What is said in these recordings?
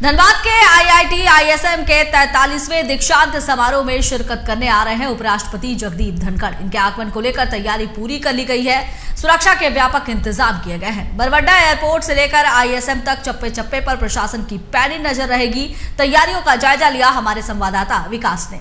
धनबाद के IIT ISM के 43वें दीक्षांत समारोह में शिरकत करने आ रहे हैं उपराष्ट्रपति जगदीप धनखड़। इनके आगमन को लेकर तैयारी पूरी कर ली गई है। सुरक्षा के व्यापक इंतजाम किए गए हैं। बरवड्डा एयरपोर्ट से लेकर आईएसएम तक चप्पे चप्पे पर प्रशासन की पैनी नजर रहेगी। तैयारियों का जायजा लिया हमारे संवाददाता विकास ने।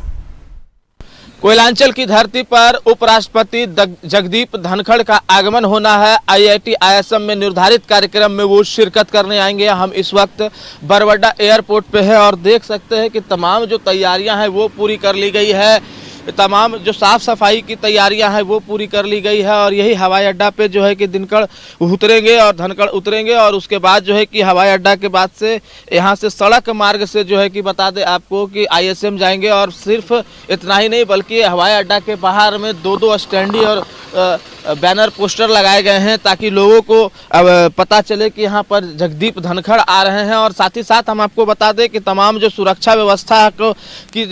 कोयलांचल की धरती पर उपराष्ट्रपति जगदीप धनखड़ का आगमन होना है। आईआईटी आईएसएम में निर्धारित कार्यक्रम में वो शिरकत करने आएंगे। हम इस वक्त बरवड्डा एयरपोर्ट पे हैं और देख सकते हैं कि तमाम जो तैयारियां हैं वो पूरी कर ली गई है। तमाम जो साफ सफाई की तैयारियां हैं वो पूरी कर ली गई है और यही हवाई अड्डा पे जो है कि धनखड़ उतरेंगे और धनखड़ उतरेंगे और उसके बाद जो है कि हवाई अड्डा के बाद से यहाँ से सड़क मार्ग से जो है कि बता दें आपको कि आईएसएम जाएंगे। और सिर्फ इतना ही नहीं बल्कि हवाई अड्डा के बाहर में दो स्टैंडी और बैनर पोस्टर लगाए गए हैं ताकि लोगों को पता चले कि यहाँ पर जगदीप धनखड़ आ रहे हैं। और साथ ही साथ हम आपको बता दें कि तमाम जो सुरक्षा व्यवस्था की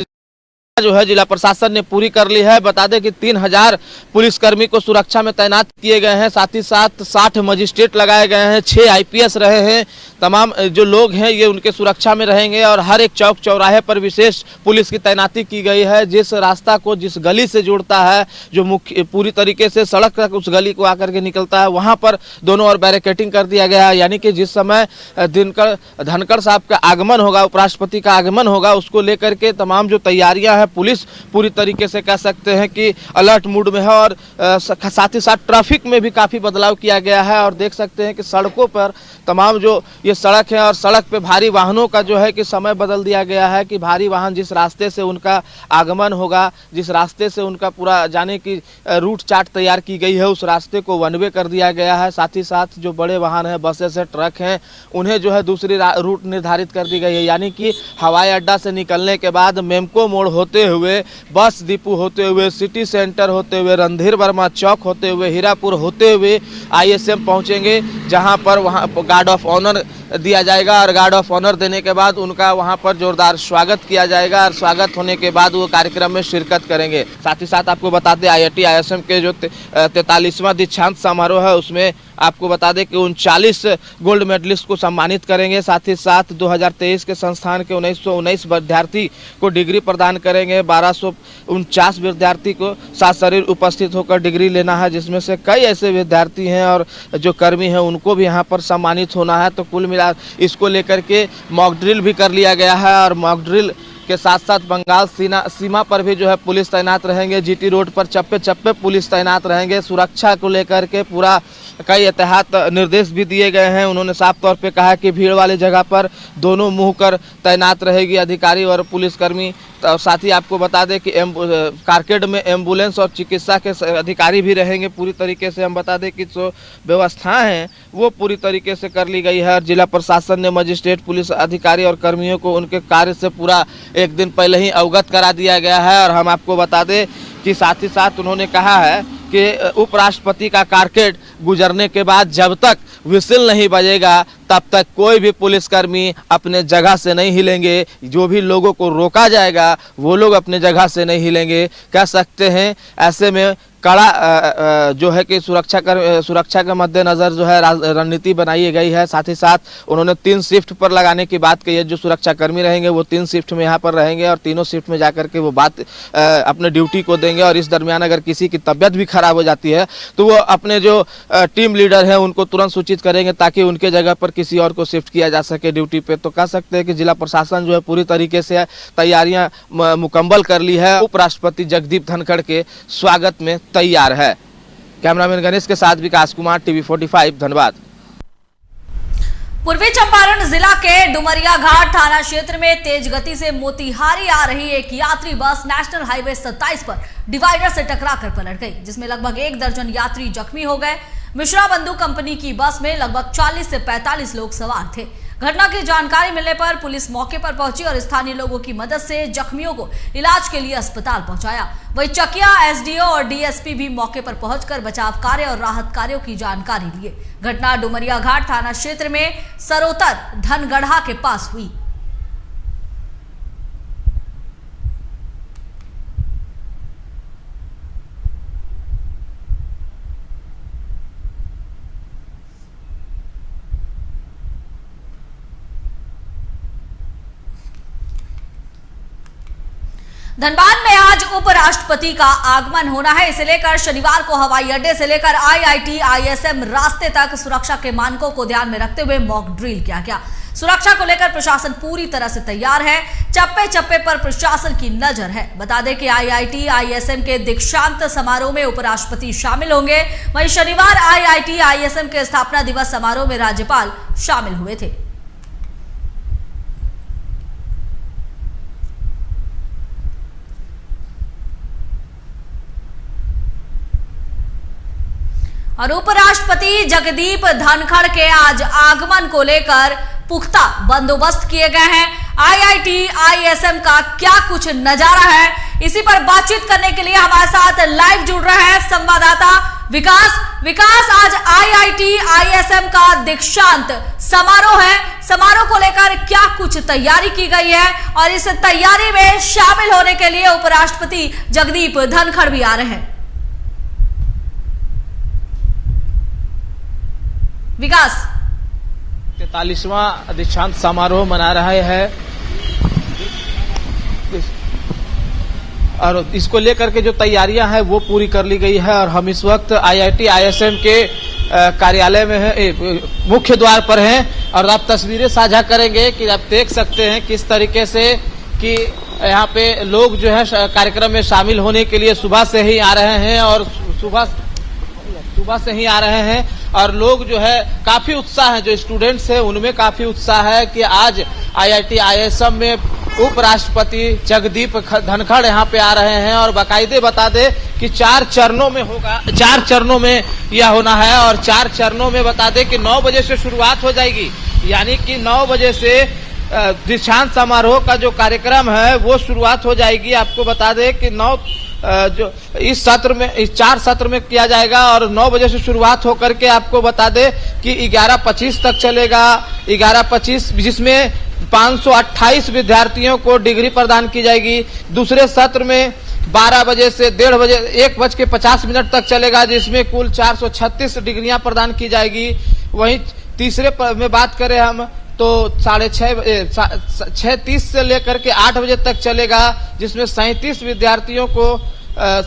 जो है जिला प्रशासन ने पूरी कर ली है। बता दें कि 3000 पुलिसकर्मी को सुरक्षा में तैनात किए गए हैं। साथ ही साथ 60 मजिस्ट्रेट लगाए गए हैं, 6 आईपीएस रहे हैं। तमाम जो लोग हैं ये उनके सुरक्षा में रहेंगे और हर एक चौक चौराहे पर विशेष पुलिस की तैनाती की गई है। जिस रास्ता को जिस गली से जोड़ता है, जो मुख्य पूरी तरीके से सड़क तक उस गली को आकर के निकलता है, वहाँ पर दोनों ओर बैरिकेटिंग कर दिया गया है। यानी कि जिस समय धनखड़ साहब का आगमन होगा, उपराष्ट्रपति का आगमन होगा, उसको लेकर के तमाम जो तैयारियां हैं पुलिस पूरी तरीके से कह सकते हैं कि अलर्ट मूड में है। और साथ ही साथ ट्रैफिक में भी काफ़ी बदलाव किया गया है। और देख सकते हैं कि सड़कों पर तमाम जो ये सड़क है और सड़क पे भारी वाहनों का जो है कि समय बदल दिया गया है कि भारी वाहन जिस रास्ते से उनका आगमन होगा, जिस रास्ते से उनका पूरा जाने की रूट चार्ट तैयार की गई है, उस रास्ते को वन वे कर दिया गया है। साथ ही साथ जो बड़े वाहन हैं, बसेस है, ट्रक हैं, उन्हें जो है दूसरी रूट निर्धारित कर दी गई है। यानी कि हवाई अड्डा से निकलने के बाद मेमको मोड़ होते हुए, बस डिपो होते हुए, सिटी सेंटर होते हुए, रणधीर वर्मा चौक होते हुए, हीरापुर होते हुए आईएसएम पहुंचेंगे, जहां पर वहां गार्ड ऑफ ऑनर दिया जाएगा। और गार्ड ऑफ ऑनर देने के बाद उनका वहां पर जोरदार स्वागत किया जाएगा और स्वागत होने के बाद वो कार्यक्रम में शिरकत करेंगे। साथ ही साथ आपको बता दें आईआईटी आईएसएम के जो 43वां दीक्षांत समारोह है उसमें आपको बता दें कि 39 गोल्ड मेडलिस्ट को सम्मानित करेंगे। साथ ही साथ 2023 के संस्थान के 1919 विद्यार्थी को डिग्री प्रदान करेंगे। 1249 विद्यार्थी को साथ शरीर उपस्थित होकर डिग्री लेना है, जिसमें से कई ऐसे विद्यार्थी हैं और जो कर्मी हैं उनको भी यहाँ पर सम्मानित होना है। तो कुल मिला इसको लेकर के मॉक ड्रिल भी कर लिया गया है और मॉक ड्रिल के साथ साथ बंगाल सीमा पर भी जो है पुलिस तैनात रहेंगे। जीटी रोड पर चप्पे चप्पे पुलिस तैनात रहेंगे। सुरक्षा को लेकर के पूरा कई एहतियात निर्देश भी दिए गए हैं। उन्होंने साफ तौर पे कहा कि भीड़ वाली जगह पर दोनों मुंह कर तैनात रहेगी अधिकारी और पुलिसकर्मी। तो साथ ही आपको बता दें कि कारकेड में एम्बुलेंस और चिकित्सा के अधिकारी भी रहेंगे। पूरी तरीके से हम बता दें कि जो व्यवस्थाएं हैं वो पूरी तरीके से कर ली गई है। और जिला प्रशासन ने मजिस्ट्रेट, पुलिस अधिकारी और कर्मियों को उनके कार्य से पूरा एक दिन पहले ही अवगत करा दिया गया है। और हम आपको बता दें कि साथ ही साथ उन्होंने कहा है कि उपराष्ट्रपति का कारकेड गुजरने के बाद जब तक विसिल नहीं बजेगा तब तक कोई भी पुलिसकर्मी अपने जगह से नहीं हिलेंगे। जो भी लोगों को रोका जाएगा वो लोग अपने जगह से नहीं हिलेंगे। कह सकते हैं ऐसे में कड़ा जो है कि सुरक्षा के मद्देनज़र जो है रणनीति बनाई गई है। साथ ही साथ उन्होंने 3 शिफ्ट पर लगाने की बात कही है। जो सुरक्षा कर्मी रहेंगे वो 3 शिफ्ट में यहाँ पर रहेंगे और तीनों शिफ्ट में जाकर के वो बात अपने ड्यूटी को देंगे। और इस दरमियान अगर किसी की तबीयत भी खराब हो जाती है तो वो अपने जो टीम लीडर हैं उनको तुरंत सूचित करेंगे ताकि उनके जगह पर किसी और को शिफ्ट किया जा सके ड्यूटी पे। तो कह सकते हैं कि जिला प्रशासन जो है पूरी तरीके से तैयारियां मुकम्मल कर ली है। उपराष्ट्रपति जगदीप धनखड़ के स्वागत में तैयार है। कैमरामैन गणेश के साथ विकास कुमार, टीवी 45 धनबाद। पूर्वी चंपारण जिला के डुमरिया घाट थाना क्षेत्र में तेज गति से मोतिहारी आ रही एक यात्री बस नेशनल हाईवे 27 पर डिवाइडर से टकराकर पलट गई, जिसमें लगभग 1 दर्जन यात्री जख्मी हो गए। मिश्रा बंधु कंपनी की बस में लगभग 40 से 45 लोग सवार थे। घटना की जानकारी मिलने पर पुलिस मौके पर पहुंची और स्थानीय लोगों की मदद से जख्मियों को इलाज के लिए अस्पताल पहुंचाया। वहीं चकिया एसडीओ और डीएसपी भी मौके पर पहुंचकर बचाव कार्य और राहत कार्यों की जानकारी लिए। घटना डुमरिया घाट थाना क्षेत्र में सरोतर धनगढ़ा के पास हुई। धनबाद में आज उपराष्ट्रपति का आगमन होना है। इसे लेकर शनिवार को हवाई अड्डे से लेकर आईआईटी आईएसएम रास्ते तक सुरक्षा के मानकों को ध्यान में रखते हुए मॉक ड्रिल किया गया। सुरक्षा को लेकर प्रशासन पूरी तरह से तैयार है। चप्पे चप्पे पर प्रशासन की नजर है। बता दें कि आईआईटी आईएसएम के दीक्षांत समारोह में उपराष्ट्रपति शामिल होंगे। वहीं शनिवार आईआईटी आईएसएम के स्थापना दिवस समारोह में राज्यपाल शामिल हुए थे। और उपराष्ट्रपति जगदीप धनखड़ के आज आगमन को लेकर पुख्ता बंदोबस्त किए गए हैं। आईआईटी आईएसएम का क्या कुछ नजारा है, इसी पर बातचीत करने के लिए हमारे साथ लाइव जुड़ रहे हैं संवाददाता विकास, आज आईआईटी आईएसएम का दीक्षांत समारोह है। समारोह को लेकर क्या कुछ तैयारी की गई है और इस तैयारी में शामिल होने के लिए उपराष्ट्रपति जगदीप धनखड़ भी आ रहे हैं। विकास, 43वां दीक्षांत समारोह मना रहे हैं और इसको लेकर के जो तैयारियां हैं वो पूरी कर ली गई है और हम इस वक्त आईआईटी आईएसएम के कार्यालय में हैं, मुख्य द्वार पर हैं और आप तस्वीरें साझा करेंगे कि आप देख सकते हैं किस तरीके से कि यहाँ पे लोग जो है कार्यक्रम में शामिल होने के लिए सुबह से ही आ रहे हैं और सुबह से ही आ रहे हैं और लोग जो है काफी उत्साह है। जो स्टूडेंट्स हैं उनमें काफी उत्साह है कि आज आईआईटी आईएसएम में उपराष्ट्रपति जगदीप धनखड़ यहाँ पे आ रहे हैं और बाकायदे बता दे कि 4 चरणों में होगा, 4 चरणों में यह होना है और 4 चरणों में बता दे कि 9 बजे से शुरुआत हो जाएगी। यानी कि 9 बजे से दीक्षांत समारोह का जो कार्यक्रम है वो शुरुआत हो जाएगी। आपको बता दे कि जो इस 4 सत्र में किया जाएगा और 9 बजे से शुरुआत होकर के आपको बता दे कि 11:25 तक चलेगा। 11:25 जिसमें 528 विद्यार्थियों को डिग्री प्रदान की जाएगी। दूसरे सत्र में 12 बजे से 1:30 बजे 1:50 तक चलेगा जिसमें कुल 436 डिग्रियां प्रदान की जाएगी। वहीं तीसरे में बात करें हम तो 6:30 से लेकर के 8 बजे तक चलेगा जिसमें 37 विद्यार्थियों को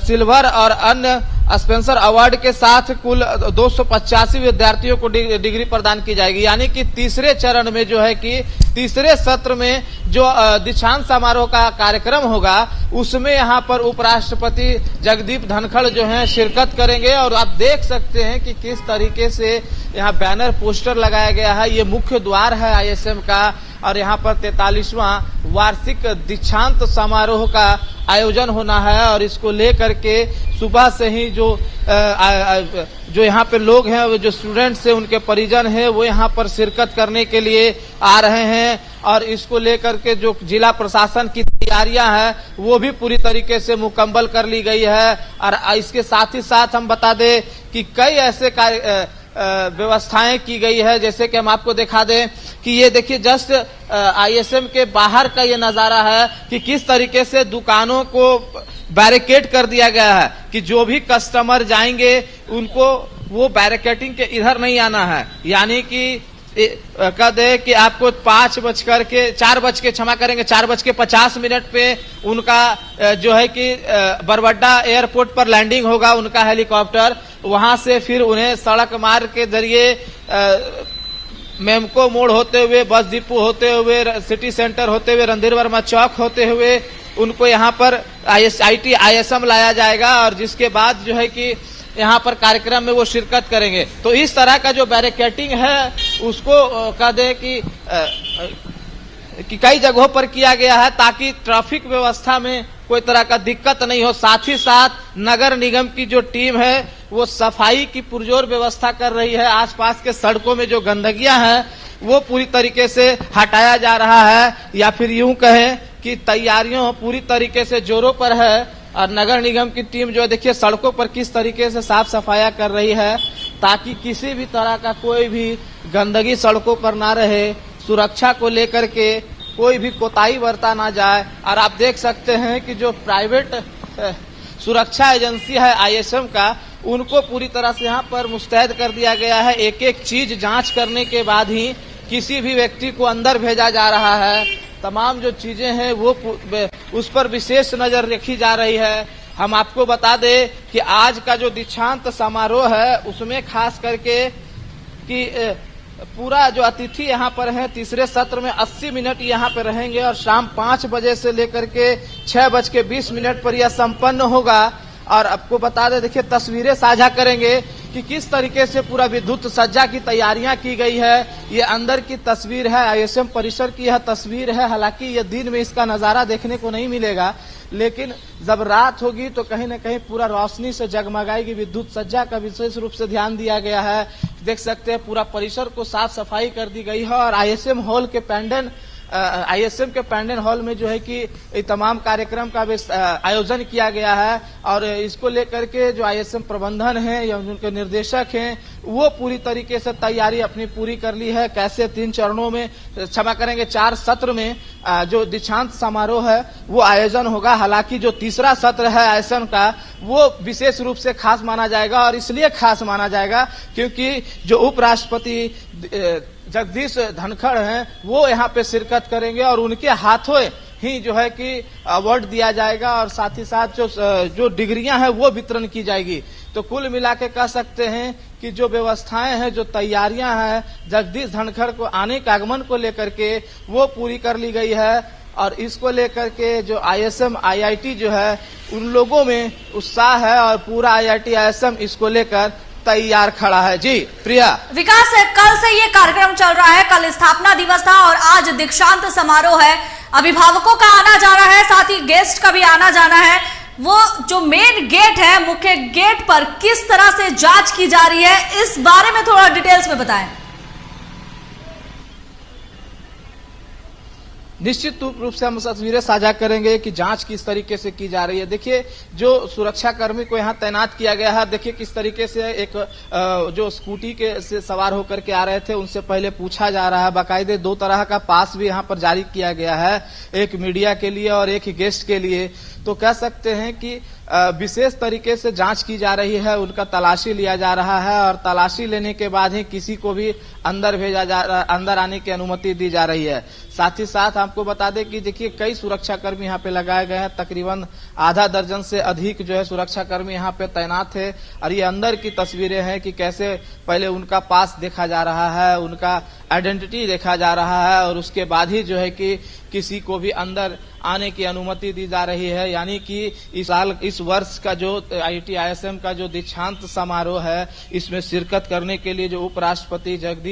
सिल्वर और अन्य स्पेंसर अवार्ड के साथ कुल 285 विद्यार्थियों को डिग्री प्रदान की जाएगी। यानी कि तीसरे चरण में जो है कि तीसरे सत्र में जो दीक्षांत समारोह का कार्यक्रम होगा उसमें यहाँ पर उपराष्ट्रपति जगदीप धनखड़ जो हैं शिरकत करेंगे और आप देख सकते हैं कि किस तरीके से यहाँ बैनर पोस्टर लगाया गया है। ये मुख्य द्वार है आईएसएम का और यहाँ पर 43वां वार्षिक दीक्षांत समारोह का आयोजन होना है और इसको लेकर के सुबह से ही जो यहाँ पे लोग हैं, जो स्टूडेंट्स हैं, उनके परिजन हैं, वो यहाँ पर शिरकत करने के लिए आ रहे हैं और इसको लेकर के जो जिला प्रशासन की तैयारियां हैं वो भी पूरी तरीके से मुकम्मल कर ली गई है। और इसके साथ ही साथ हम बता दें कि कई ऐसे व्यवस्थाएं की गई है, जैसे कि हम आपको दिखा दें कि ये देखिए जस्ट आईएसएम के बाहर का ये नजारा है कि किस तरीके से दुकानों को बैरिकेड कर दिया गया है कि जो भी कस्टमर जाएंगे उनको वो बैरिकेडिंग के इधर नहीं आना है। यानी कि कह दे कि आपको 4:50 पे उनका जो है कि बरबड्डा एयरपोर्ट पर लैंडिंग होगा उनका हेलीकॉप्टर। वहां से फिर उन्हें सड़क मार्ग के जरिए मेमको मोड़ होते हुए, बस डिपो होते हुए, सिटी सेंटर होते हुए, रणधीर वर्मा चौक होते हुए उनको यहाँ पर आईआईटी आईएसएम लाया जाएगा और जिसके बाद जो है कि यहाँ पर कार्यक्रम में वो शिरकत करेंगे। तो इस तरह का जो बैरिकेडिंग है उसको कह दे कि कई जगहों पर किया गया है ताकि ट्रैफिक व्यवस्था में कोई तरह का दिक्कत नहीं हो। साथ ही साथ नगर निगम की जो टीम है वो सफाई की पुरजोर व्यवस्था कर रही है। आसपास के सड़कों में जो गंदगियां हैं वो पूरी तरीके से हटाया जा रहा है, या फिर यूं कहें कि तैयारियों पूरी तरीके से जोरों पर है। और नगर निगम की टीम जो देखिए सड़कों पर किस तरीके से साफ सफाई कर रही है ताकि किसी भी तरह का कोई भी गंदगी सड़कों पर ना रहे, सुरक्षा को लेकर के कोई भी कोताही बरता ना जाए। और आप देख सकते हैं कि जो प्राइवेट सुरक्षा एजेंसी है आईएसएम का, उनको पूरी तरह से यहाँ पर मुस्तैद कर दिया गया है। एक एक चीज जांच करने के बाद ही किसी भी व्यक्ति को अंदर भेजा जा रहा है। तमाम जो चीजें हैं वो उस पर विशेष नजर रखी जा रही है। हम आपको बता दें कि आज का जो दीक्षांत समारोह है उसमें खास करके कि पूरा जो अतिथि यहाँ पर है तीसरे सत्र में 80 मिनट यहाँ पे रहेंगे और शाम 5 बजे से लेकर के 6:20 पर यह संपन्न होगा। और आपको बता दें, देखिए तस्वीरें साझा करेंगे कि किस तरीके से पूरा विद्युत सज्जा की तैयारियां की गई है। ये अंदर की तस्वीर है, आईएसएम परिसर की यह तस्वीर है। हालांकि ये दिन में इसका नजारा देखने को नहीं मिलेगा, लेकिन जब रात होगी तो कहीं न कहीं पूरा रोशनी से जगमगाएगी। विद्युत सज्जा का विशेष रूप से ध्यान दिया गया है। देख सकते हैं पूरा परिसर को साफ सफाई कर दी गई है और आईएसएम के पैंडल हॉल में जो है कि तमाम कार्यक्रम का आयोजन किया गया है। और इसको लेकर के जो आईएसएम प्रबंधन है या उनके निर्देशक हैं वो पूरी तरीके से तैयारी अपनी पूरी कर ली है। कैसे 3 चरणों में, क्षमा करेंगे 4 सत्र में जो दीक्षांत समारोह है वो आयोजन होगा। हालांकि जो तीसरा सत्र है आईएसएम का वो विशेष रूप से खास माना जाएगा और इसलिए खास माना जाएगा क्योंकि जो उपराष्ट्रपति जगदीश धनखड़ हैं वो यहाँ पे शिरकत करेंगे और उनके हाथों ही जो है कि अवार्ड दिया जाएगा और साथ ही साथ जो डिग्रियां हैं वो वितरण की जाएगी। तो कुल मिला के कह सकते हैं कि जो व्यवस्थाएं हैं, जो तैयारियां हैं जगदीश धनखड़ को आने के आगमन को लेकर के वो पूरी कर ली गई है। और इसको लेकर के जो आईएसएम आईआईटी जो है उन लोगों में उत्साह है और पूरा आईआईटी आईएसएम इसको लेकर तैयार खड़ा है। जी प्रिया। विकास, कल से ये कार्यक्रम चल रहा है, कल स्थापना दिवस था और आज दीक्षांत समारोह है। अभिभावकों का आना जाना है, साथ ही गेस्ट का भी आना जाना है। वो जो मेन गेट है, मुख्य गेट पर किस तरह से जांच की जा रही है, इस बारे में थोड़ा डिटेल्स में बताएं। निश्चित रूप से हम तस्वीरें साझा करेंगे कि जांच किस तरीके से की जा रही है। देखिए जो सुरक्षा कर्मी को यहाँ तैनात किया गया है, देखिए किस तरीके से एक जो स्कूटी के से सवार होकर के आ रहे थे उनसे पहले पूछा जा रहा है। बाकायदे 2 तरह का पास भी यहाँ पर जारी किया गया है, एक मीडिया के लिए और एक गेस्ट के लिए। तो कह सकते हैं कि विशेष तरीके से जांच की जा रही है, उनका तलाशी लिया जा रहा है और तलाशी लेने के बाद ही किसी को भी अंदर आने की अनुमति दी जा रही है। साथ ही साथ आपको बता दें कि देखिए कई सुरक्षा कर्मी यहाँ पे लगाए गए हैं, तकरीबन आधा दर्जन से अधिक जो है सुरक्षा कर्मी यहाँ पे तैनात है। और ये अंदर की तस्वीरें हैं कि कैसे पहले उनका पास देखा जा रहा है, उनका आइडेंटिटी देखा जा रहा है और उसके बाद ही जो है कि किसी को भी अंदर आने की अनुमति दी जा रही है। यानी कि इस वर्ष का जो आईआईटी आईएसएम का जो दीक्षांत समारोह है इसमें शिरकत करने के लिए जो उपराष्ट्रपति जगदीप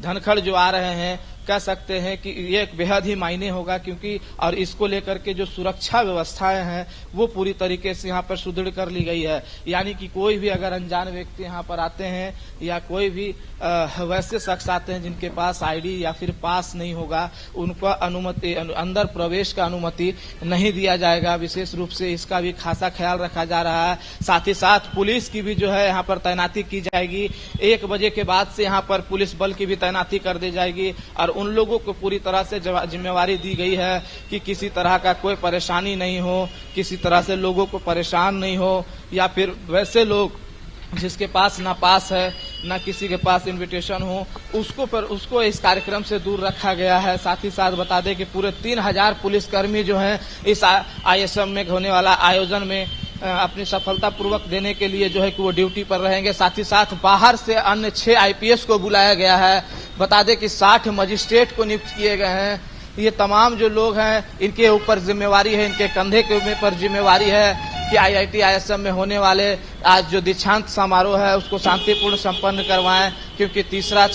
धनखड़ जो आ रहे हैं, कह सकते हैं कि ये एक बेहद ही मायने होगा क्योंकि और इसको लेकर के जो सुरक्षा व्यवस्थाएं हैं वो पूरी तरीके से यहाँ पर सुदृढ़ कर ली गई है। यानी कि कोई भी अगर अनजान व्यक्ति यहाँ पर आते हैं या कोई भी वैसे शख्स आते हैं जिनके पास आईडी या फिर पास नहीं होगा, उनको अनुमति अंदर प्रवेश का अनुमति नहीं दिया जाएगा। विशेष रूप से इसका भी खासा ख्याल रखा जा रहा है। साथ ही साथ पुलिस की भी जो है यहाँ पर तैनाती की जाएगी। 1 बजे के बाद से यहाँ पर पुलिस बल की भी तैनाती कर दी जाएगी और उन लोगों को पूरी तरह से जिम्मेवारी दी गई है कि किसी तरह का कोई परेशानी नहीं हो, किसी तरह से लोगों को परेशान नहीं हो या फिर वैसे लोग जिसके पास ना पास है ना किसी के पास इनविटेशन हो उसको इस कार्यक्रम से दूर रखा गया है। साथ ही साथ बता दें कि पूरे 3000 पुलिसकर्मी जो हैं इस आईएसएम में होने वाला आयोजन में अपनी सफलता पूर्वक देने के लिए जो है कि वो ड्यूटी पर रहेंगे। साथ ही साथ बाहर से अन्य 6 आईपीएस को बुलाया गया है। बता दें कि 60 मजिस्ट्रेट को नियुक्त किए गए हैं। ये तमाम जो लोग हैं इनके ऊपर जिम्मेवारी है, इनके कंधे के ऊपर जिम्मेवारी है कि आईआईटी आईएसएम में होने वाले आज जो दीक्षांत समारोह है उसको शांतिपूर्ण संपन्न करवाएं, क्योंकि तीसरे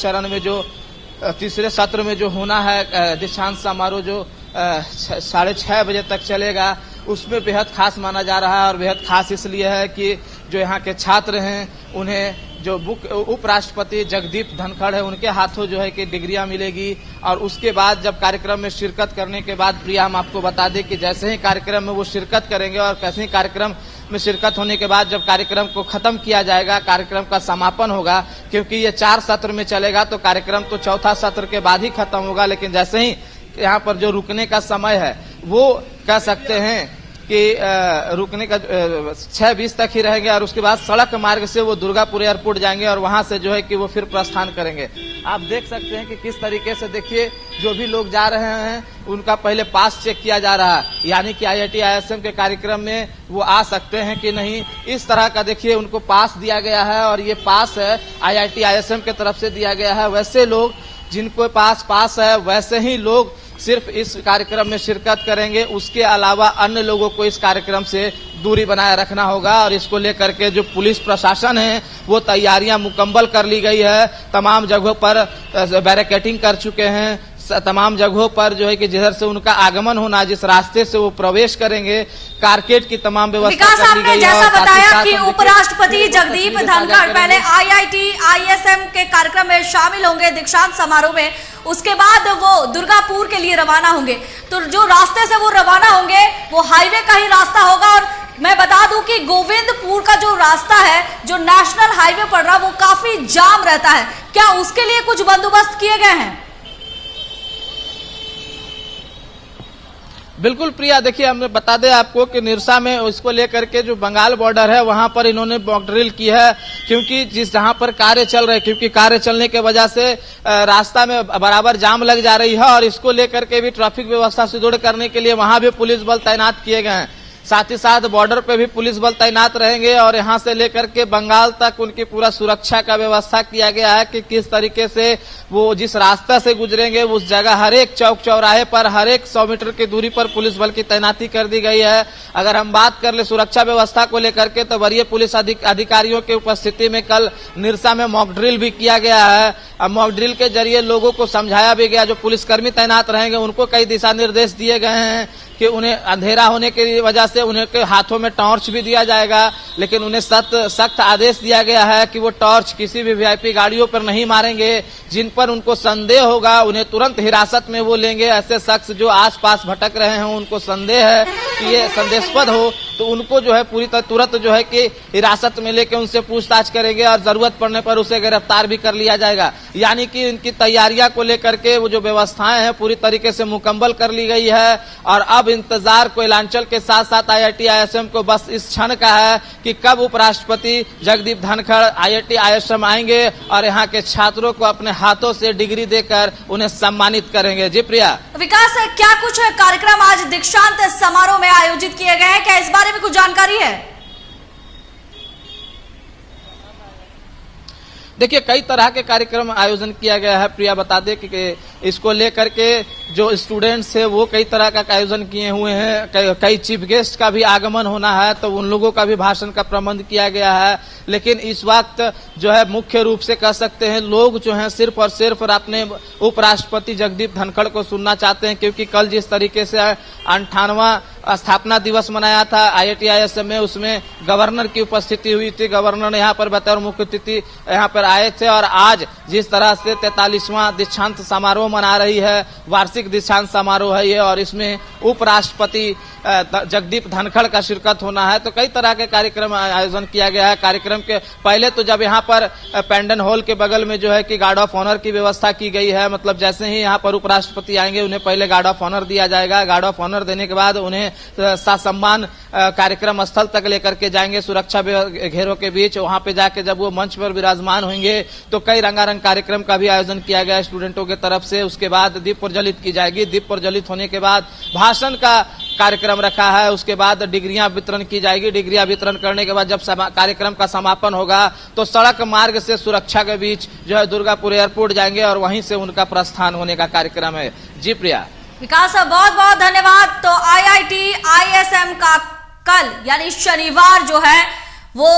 सत्र में जो होना है दीक्षांत समारोह जो 6:30 बजे तक चलेगा उसमें बेहद खास माना जा रहा है। और बेहद खास इसलिए है कि जो यहाँ के छात्र हैं उन्हें जो उपराष्ट्रपति जगदीप धनखड़ है उनके हाथों जो है कि डिग्रियां मिलेगी। और उसके बाद जब कार्यक्रम में शिरकत करने के बाद प्रिया हम आपको बता दें कि जैसे ही कार्यक्रम में वो शिरकत करेंगे और कैसे ही कार्यक्रम में शिरकत होने के बाद जब कार्यक्रम को खत्म किया जाएगा, कार्यक्रम का समापन होगा, क्योंकि ये 4 सत्र में चलेगा तो कार्यक्रम तो चौथा सत्र के बाद ही खत्म होगा। लेकिन जैसे ही यहाँ पर जो रुकने का समय है वो कह सकते हैं कि रुकने का 6:20 तक ही रहेंगे और उसके बाद सड़क मार्ग से वो दुर्गापुर एयरपोर्ट जाएंगे और वहां से जो है कि वो फिर प्रस्थान करेंगे। आप देख सकते हैं कि किस तरीके से, देखिए जो भी लोग जा रहे हैं उनका पहले पास चेक किया जा रहा है, यानी कि IIT ISM के कार्यक्रम में वो आ सकते हैं कि नहीं, इस तरह का देखिए उनको पास दिया गया है और ये पास है IIT ISM के तरफ से दिया गया है। वैसे लोग जिनको पास है वैसे ही लोग सिर्फ इस कार्यक्रम में शिरकत करेंगे, उसके अलावा अन्य लोगों को इस कार्यक्रम से दूरी बनाए रखना होगा। और इसको लेकर के जो पुलिस प्रशासन है वो तैयारियां मुकम्मल कर ली गई है, तमाम जगहों पर बैरिकेडिंग कर चुके हैं, तमाम जगहों पर जो है कि जिधर से उनका आगमन होना, जिस रास्ते से वो प्रवेश करेंगे, कारकेट की तमाम व्यवस्था कर ली गई है। जैसा बताया कि उपराष्ट्रपति जगदीप धनखड़ पहले IIT ISM के कार्यक्रम में शामिल होंगे दीक्षांत समारोह में, उसके बाद वो दुर्गापुर के लिए रवाना होंगे। तो जो रास्ते से वो रवाना होंगे वो हाईवे का ही रास्ता होगा। और मैं बता दूं कि गोविंदपुर का जो रास्ता है, जो नेशनल हाईवे पड़ रहा, वो काफी जाम रहता है। क्या उसके लिए कुछ बंदोबस्त किए गए हैं? बिल्कुल प्रिया, देखिए हम बता दें आपको कि निरसा में इसको लेकर के जो बंगाल बॉर्डर है वहां पर इन्होंने मॉक ड्रिल की है, क्योंकि जहां पर कार्य चल रहे, क्योंकि कार्य चलने के वजह से रास्ता में बराबर जाम लग जा रही है और इसको लेकर के भी ट्रैफिक व्यवस्था सुदृढ़ करने के लिए वहां भी पुलिस बल तैनात किए गए हैं। साथ ही साथ बॉर्डर पे भी पुलिस बल तैनात रहेंगे और यहां से लेकर के बंगाल तक उनकी पूरा सुरक्षा का व्यवस्था किया गया है कि किस तरीके से वो जिस रास्ता से गुजरेंगे उस जगह हर एक चौक चौराहे पर हर एक 100 मीटर की दूरी पर पुलिस बल की तैनाती कर दी गई है। अगर हम बात कर ले सुरक्षा व्यवस्था को लेकर के, तो वरीय पुलिस अधिकारियों की उपस्थिति में कल निरसा में मॉक ड्रिल भी किया गया है। अब मॉक ड्रिल के जरिए लोगों को समझाया भी गया, जो पुलिसकर्मी तैनात रहेंगे उनको कई दिशा निर्देश दिए गए हैं कि उन्हें अंधेरा होने की वजह से उन्हें के हाथों में टॉर्च भी दिया जाएगा, लेकिन उन्हें सख्त आदेश दिया गया है कि वो टॉर्च किसी भी VIP गाड़ियों पर नहीं मारेंगे। जिन पर उनको संदेह होगा उन्हें तुरंत हिरासत में वो लेंगे। ऐसे शख्स जो आसपास भटक रहे हैं, उनको संदेह है कि ये संदेहास्पद हो, तो उनको जो है पूरी तरह तुरंत जो है कि हिरासत में लेके उनसे पूछताछ करेंगे और जरूरत पड़ने पर उसे गिरफ्तार भी कर लिया जाएगा। यानी कि इनकी तैयारियां को लेकर के वो जो व्यवस्थाएं हैं पूरी तरीके से मुकम्मल कर ली गई है। और अब इंतजार कोयलांचल के साथ साथ IIT ISM को बस इस क्षण का है कि कब उपराष्ट्रपति जगदीप धनखड़ IIT ISM आएंगे और यहाँ के छात्रों को अपने हाथों से डिग्री देकर उन्हें सम्मानित करेंगे। जी प्रिया। विकास, क्या कुछ कार्यक्रम आज दीक्षांत समारोह में आयोजित किए गए हैं? क्या इस बारे में कुछ जानकारी है? देखिए कई तरह के कार्यक्रम आयोजन किया गया है प्रिया। बता दें कि इसको लेकर के जो स्टूडेंट्स है वो कई तरह का आयोजन किए हुए हैं। कई चीफ गेस्ट का भी आगमन होना है, तो उन लोगों का भी भाषण का प्रबंध किया गया है। लेकिन इस वक्त जो है मुख्य रूप से कह सकते हैं लोग जो हैं सिर्फ और सिर्फ अपने उपराष्ट्रपति जगदीप धनखड़ को सुनना चाहते हैं, क्योंकि कल जिस तरीके से 58वां स्थापना दिवस मनाया था IIT ISM में, उसमें गवर्नर की उपस्थिति हुई थी। गवर्नर ने यहाँ पर बतौर मुख्य अतिथि यहाँ पर आए थे। और आज जिस तरह से 43वां दीक्षांत समारोह मना रही है, वार्षिक दीक्षांत समारोह है ये, और इसमें उपराष्ट्रपति जगदीप धनखड़ का शिरकत होना है, तो कई तरह के कार्यक्रम आयोजन किया गया है। कार्यक्रम के पहले तो जब यहाँ पर पेंडन हॉल के बगल में जो है कि गार्ड ऑफ ऑनर की व्यवस्था की गई है, मतलब जैसे ही यहाँ पर उपराष्ट्रपति आएंगे उन्हें पहले गार्ड ऑफ ऑनर दिया जाएगा। गार्ड ऑफ ऑनर देने के बाद उन्हें ससम्मान कार्यक्रम स्थल तक लेकर के जाएंगे सुरक्षा घेरों के बीच। वहां पे जाके जब वो मंच पर विराजमान होंगे तो कई रंगारंग कार्यक्रम का भी आयोजन किया गया है स्टूडेंटों की तरफ से। उसके बाद दीप प्रज्वलित की जाएगी। दीप प्रज्वलित होने के बाद भाषण का कार्यक्रम रखा है। उसके बाद डिग्रियां वितरण की जाएगी। डिग्रियां वितरण करने के बाद जब कार्यक्रम का समापन होगा तो सड़क मार्ग से सुरक्षा के बीच जो है दुर्गापुर एयरपोर्ट जाएंगे और वहीं से उनका प्रस्थान होने का कार्यक्रम है। जी प्रिया। विकास, बहुत बहुत धन्यवाद। तो IIT ISM का कल यानी शनिवार जो है वो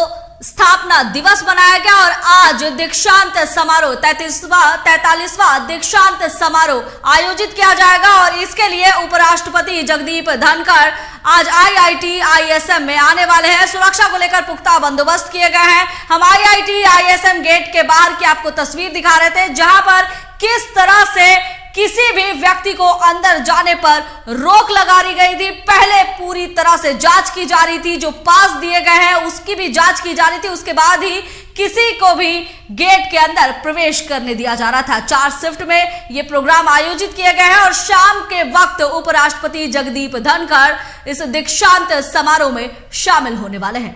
स्थापना दिवस मनाया गया और आज दीक्षांत समारोह 43वां दीक्षांत समारोह आयोजित किया जाएगा। और इसके लिए उपराष्ट्रपति जगदीप धनखड़ आज IIT ISM में आने वाले हैं। सुरक्षा को लेकर पुख्ता बंदोबस्त किए गए हैं। हम IIT ISM गेट के बाहर की आपको तस्वीर दिखा रहे थे, जहां पर किस तरह से किसी भी व्यक्ति को अंदर जाने पर रोक लगा दी गई थी। पहले पूरी तरह से जांच की जा रही थी, जो पास दिए गए हैं उसकी भी जांच की जा रही थी। उसके बाद ही किसी को भी गेट के अंदर प्रवेश करने दिया जा रहा था। 4 शिफ्ट में यह प्रोग्राम आयोजित किया गया है और शाम के वक्त उपराष्ट्रपति जगदीप धनखड़ इस दीक्षांत समारोह में शामिल होने वाले हैं।